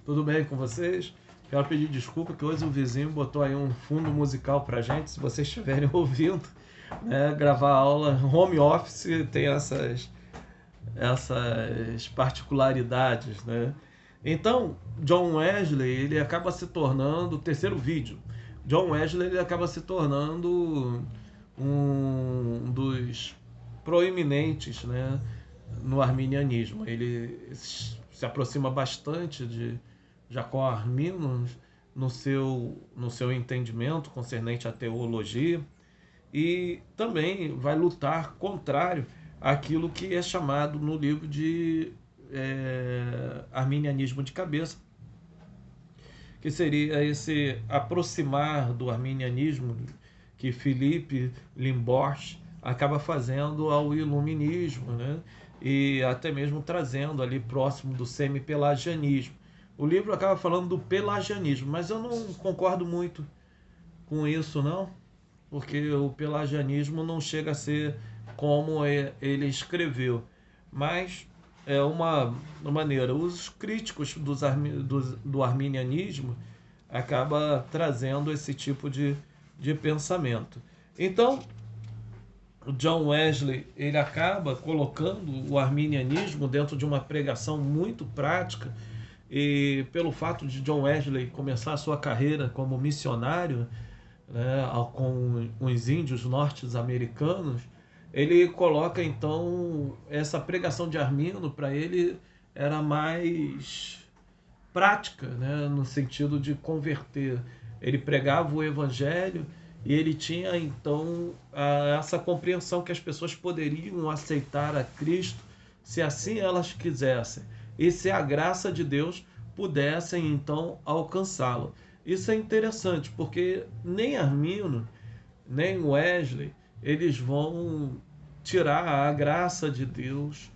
Tudo bem com vocês? Quero pedir desculpa que hoje o vizinho botou aí um fundo musical pra gente, se vocês estiverem ouvindo, né? Gravar aula home office tem essas particularidades, né? Então, John Wesley, ele acaba se tornando, o terceiro vídeo, John Wesley ele acaba se tornando um dos proeminentes, né, no arminianismo. Ele se aproxima bastante de Jacó Arminius no seu entendimento concernente à teologia, e também vai lutar contrário àquilo que é chamado no livro de arminianismo de cabeça, que seria esse aproximar do arminianismo que Philippe Limborch acaba fazendo ao iluminismo, né? E até mesmo trazendo ali próximo do semi-pelagianismo. O livro acaba falando do pelagianismo, mas eu não concordo muito com isso, não, porque o pelagianismo não chega a ser como ele escreveu, mas é uma maneira. Os críticos do arminianismo acaba trazendo esse tipo de pensamento. Então, o John Wesley ele acaba colocando o arminianismo dentro de uma pregação muito prática, e pelo fato de John Wesley começar a sua carreira como missionário, né, com os índios norte-americanos, ele coloca então essa pregação de Armino, para ele era mais prática, né, no sentido de converter. Ele pregava o evangelho e ele tinha então essa compreensão que as pessoas poderiam aceitar a Cristo se assim elas quisessem, e se a graça de Deus pudessem então alcançá-lo. Isso é interessante, porque nem Armino, nem Wesley, eles vão tirar a graça de Deus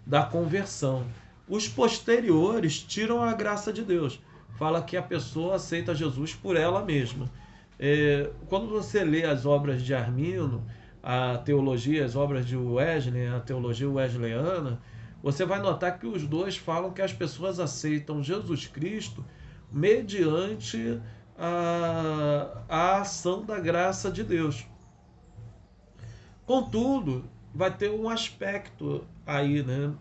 da conversão. Os posteriores tiram a graça de Deus. Fala que a pessoa aceita Jesus por ela mesma. Quando você lê as obras de Armino, a teologia, as obras de Wesley, a teologia wesleyana, você vai notar que os dois falam que as pessoas aceitam Jesus Cristo mediante a ação da graça de Deus. Contudo, vai ter um aspecto aí, né?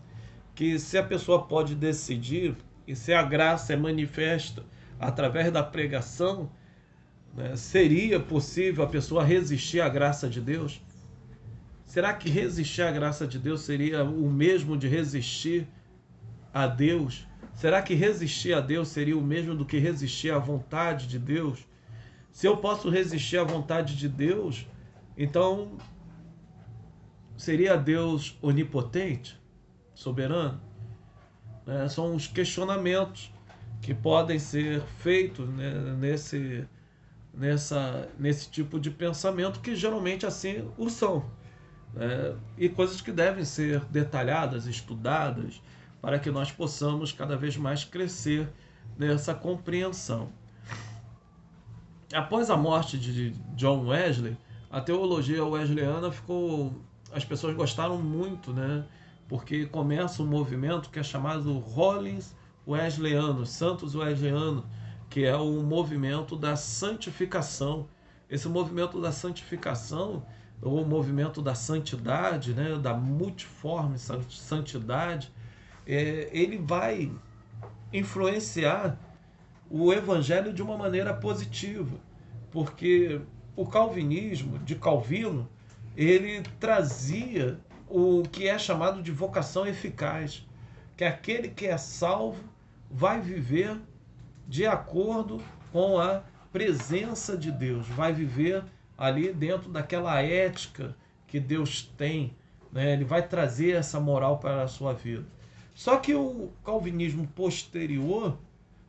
Que se a pessoa pode decidir, e se a graça é manifesta através da pregação, né, seria possível a pessoa resistir à graça de Deus? Será que resistir à graça de Deus seria o mesmo de resistir a Deus? Será que resistir a Deus seria o mesmo do que resistir à vontade de Deus? Se eu posso resistir à vontade de Deus, então seria Deus onipotente, soberano? São os questionamentos que podem ser feitos, né, nesse tipo de pensamento, que geralmente assim o são. E coisas que devem ser detalhadas, estudadas, para que nós possamos cada vez mais crescer nessa compreensão. Após a morte de John Wesley, a teologia wesleyana ficou... As pessoas gostaram muito, né? Porque começa um movimento que é chamado Rollins Wesleyano, Santos Wesleyano, que é o movimento da santificação. Esse movimento da santificação, ou o movimento da santidade, né? Da multiforme santidade, ele vai influenciar o evangelho de uma maneira positiva, porque o calvinismo de Calvino, ele trazia o que é chamado de vocação eficaz, que aquele que é salvo vai viver de acordo com a presença de Deus, vai viver ali dentro daquela ética que Deus tem, né? Ele vai trazer essa moral para a sua vida. Só que o calvinismo posterior,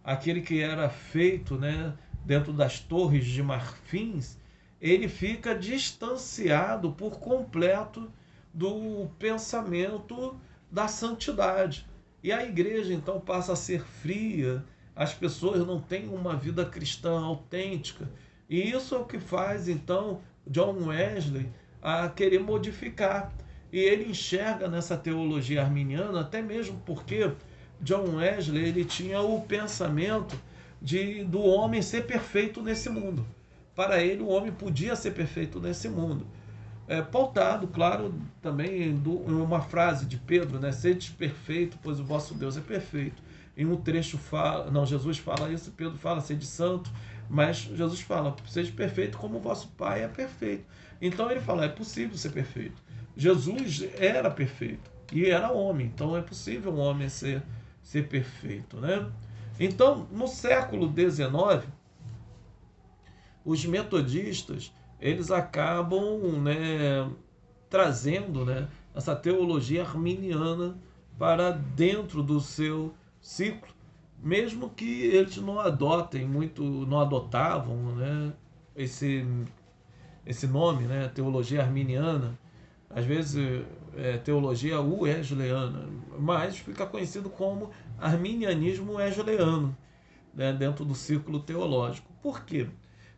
aquele que era feito, né, dentro das torres de marfins, ele fica distanciado por completo do pensamento da santidade. E a igreja então passa a ser fria, as pessoas não têm uma vida cristã autêntica. E isso é o que faz então John Wesley a querer modificar. E ele enxerga nessa teologia arminiana, até mesmo porque John Wesley ele tinha o pensamento do homem ser perfeito nesse mundo. Para ele, o homem podia ser perfeito nesse mundo. Pautado, claro, também em uma frase de Pedro, né? Sede perfeito, pois o vosso Deus é perfeito. Em um trecho fala, não, Jesus fala isso, Pedro fala, sede santo, mas Jesus fala, sede perfeito como o vosso Pai é perfeito. Então ele fala, é possível ser perfeito. Jesus era perfeito e era homem, então é possível um homem ser perfeito, né? Então, no século XIX, os metodistas eles acabam, né, trazendo, né, essa teologia arminiana para dentro do seu ciclo, mesmo que eles não adotem muito, não adotavam, né, esse nome, né, teologia arminiana, às vezes teologia wesleyana, mas fica conhecido como arminianismo wesleyano, né, dentro do círculo teológico. Por quê?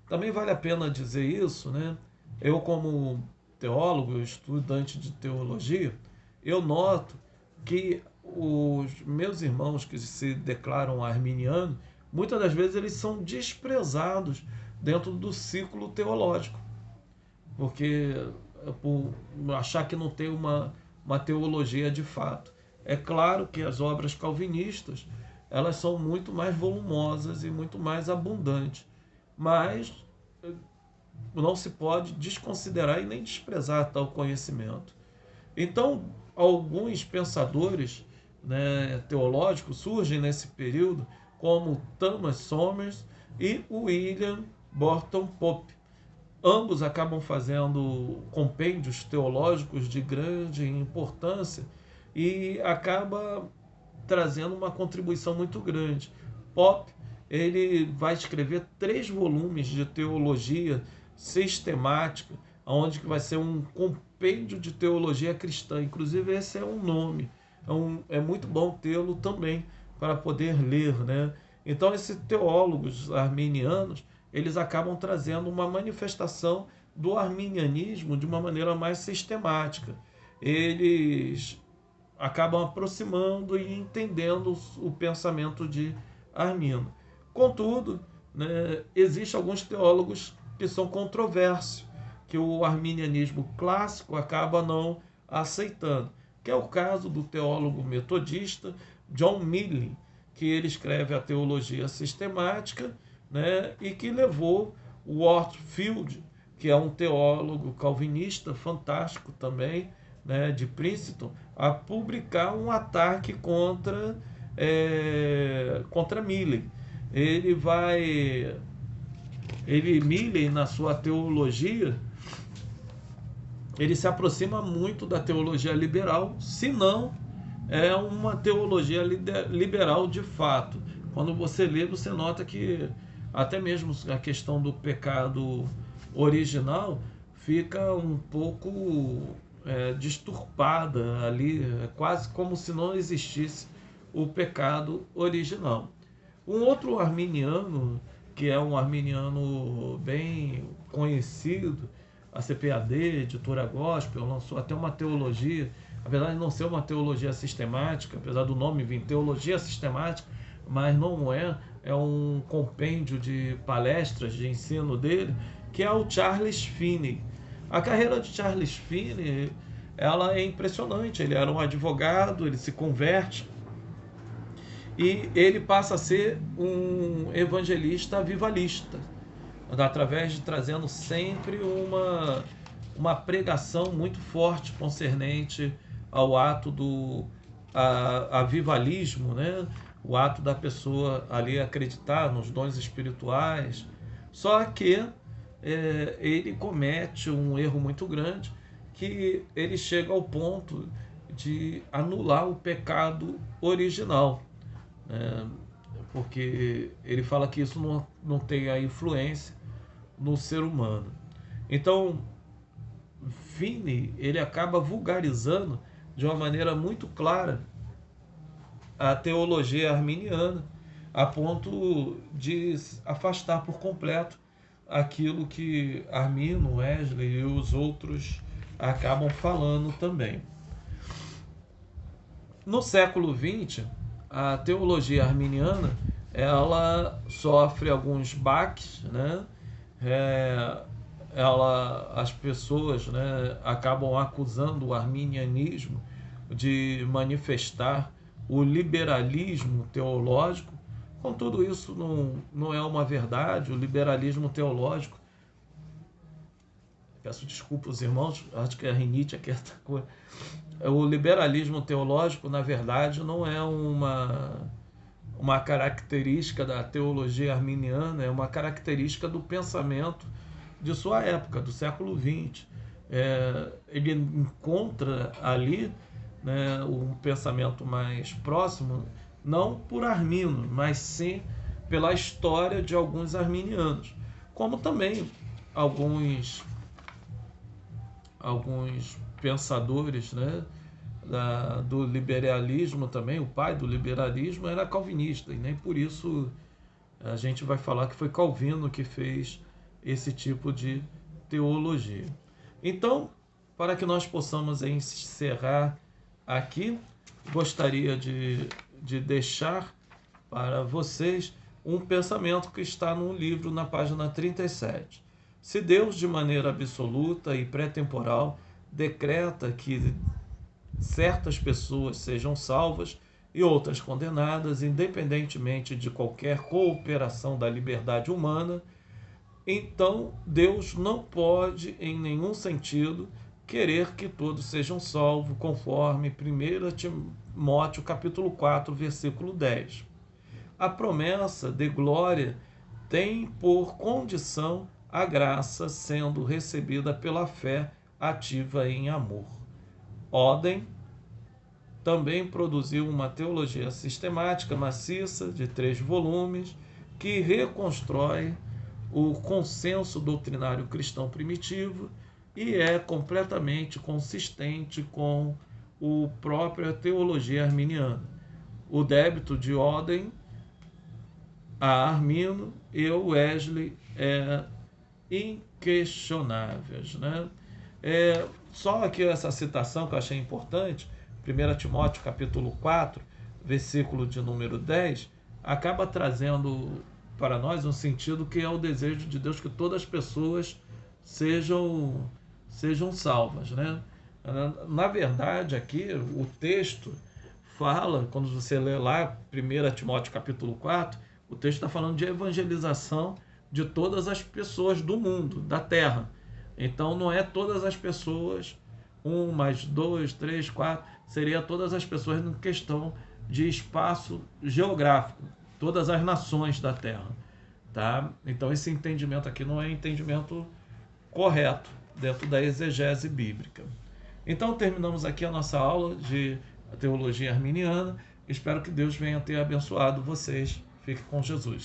Também vale a pena dizer isso, né? Eu, como teólogo, estudante de teologia, eu noto que os meus irmãos que se declaram arminianos, muitas das vezes eles são desprezados dentro do círculo teológico, porque por achar que não tem uma teologia de fato. É claro que as obras calvinistas elas são muito mais volumosas e muito mais abundantes, mas não se pode desconsiderar e nem desprezar tal conhecimento. Então, alguns pensadores, né, teológicos surgem nesse período, como Thomas Somers e William Burton Pope. Ambos acabam fazendo compêndios teológicos de grande importância e acaba trazendo uma contribuição muito grande. Pope ele vai escrever 3 volumes de teologia sistemática, onde vai ser um compêndio de teologia cristã. Inclusive esse é um nome, é muito bom tê-lo também para poder ler, né? Então esses teólogos arminianos eles acabam trazendo uma manifestação do arminianismo de uma maneira mais sistemática. Eles acabam aproximando e entendendo o pensamento de Armino. Contudo, né, existem alguns teólogos que são controversos, que o arminianismo clássico acaba não aceitando, que é o caso do teólogo metodista John Milne, que ele escreve a teologia sistemática, né, e que levou Whitefield, que é um teólogo calvinista fantástico também, né, de Princeton, a publicar um ataque contra Milley. Milley, na sua teologia, ele se aproxima muito da teologia liberal, se não é uma teologia liberal de fato. Quando você lê, você nota que até mesmo a questão do pecado original fica um pouco disturpada ali, quase como se não existisse o pecado original. Um outro arminiano, que é um arminiano bem conhecido, a CPAD, editora Gospel, lançou até uma teologia, apesar de não ser uma teologia sistemática, apesar do nome vir teologia sistemática, mas não é um compêndio de palestras, de ensino dele, que é o Charles Finney. A carreira de Charles Finney, ela é impressionante. Ele era um advogado, ele se converte e ele passa a ser um evangelista avivalista, através de trazendo sempre uma pregação muito forte concernente ao ato do avivalismo, né? O ato da pessoa ali acreditar nos dons espirituais. Só que ele comete um erro muito grande, que ele chega ao ponto de anular o pecado original, né? Porque ele fala que isso não tem a influência no ser humano. Então, Finney, ele acaba vulgarizando de uma maneira muito clara a teologia arminiana, a ponto de afastar por completo aquilo que Armino, Wesley e os outros acabam falando também. No século XX, a teologia arminiana ela sofre alguns baques, né? As pessoas, né, acabam acusando o arminianismo de manifestar o liberalismo teológico. Contudo, isso não é uma verdade. O liberalismo teológico, peço desculpa aos irmãos, acho que a rinite aqui é outra coisa. O liberalismo teológico, na verdade, não é uma característica da teologia arminiana, é uma característica do pensamento de sua época, do século XX. Ele encontra ali, né, um pensamento mais próximo, não por Armino, mas sim pela história de alguns arminianos, como também alguns pensadores, né, do liberalismo também. O pai do liberalismo era calvinista, e nem por isso a gente vai falar que foi Calvino que fez esse tipo de teologia. Então, para que nós possamos encerrar aqui, gostaria de deixar para vocês um pensamento que está no livro, na página 37. Se Deus, de maneira absoluta e pré-temporal, decreta que certas pessoas sejam salvas e outras condenadas, independentemente de qualquer cooperação da liberdade humana, então Deus não pode, em nenhum sentido, querer que todos sejam salvos, conforme 1 Timóteo capítulo 4, versículo 10. A promessa de glória tem por condição a graça sendo recebida pela fé ativa em amor. Oden também produziu uma teologia sistemática maciça de 3 volumes que reconstrói o consenso doutrinário cristão primitivo e é completamente consistente com a própria teologia arminiana. O débito de Oden a Armino e o Wesley é inquestionáveis, né? Só aqui essa citação que eu achei importante, 1 Timóteo capítulo 4, versículo de número 10, acaba trazendo para nós um sentido que é o desejo de Deus que todas as pessoas sejam salvas, né? Na verdade, aqui o texto fala, quando você lê lá 1 Timóteo capítulo 4, o texto está falando de evangelização de todas as pessoas do mundo, da terra. Então não é todas as pessoas, 1 mais 2, 3, 4, seria todas as pessoas em questão de espaço geográfico, todas as nações da terra. Tá? Então esse entendimento aqui não é entendimento correto dentro da exegese bíblica. Então terminamos aqui a nossa aula de teologia arminiana. Espero que Deus venha ter abençoado vocês. Fique com Jesus.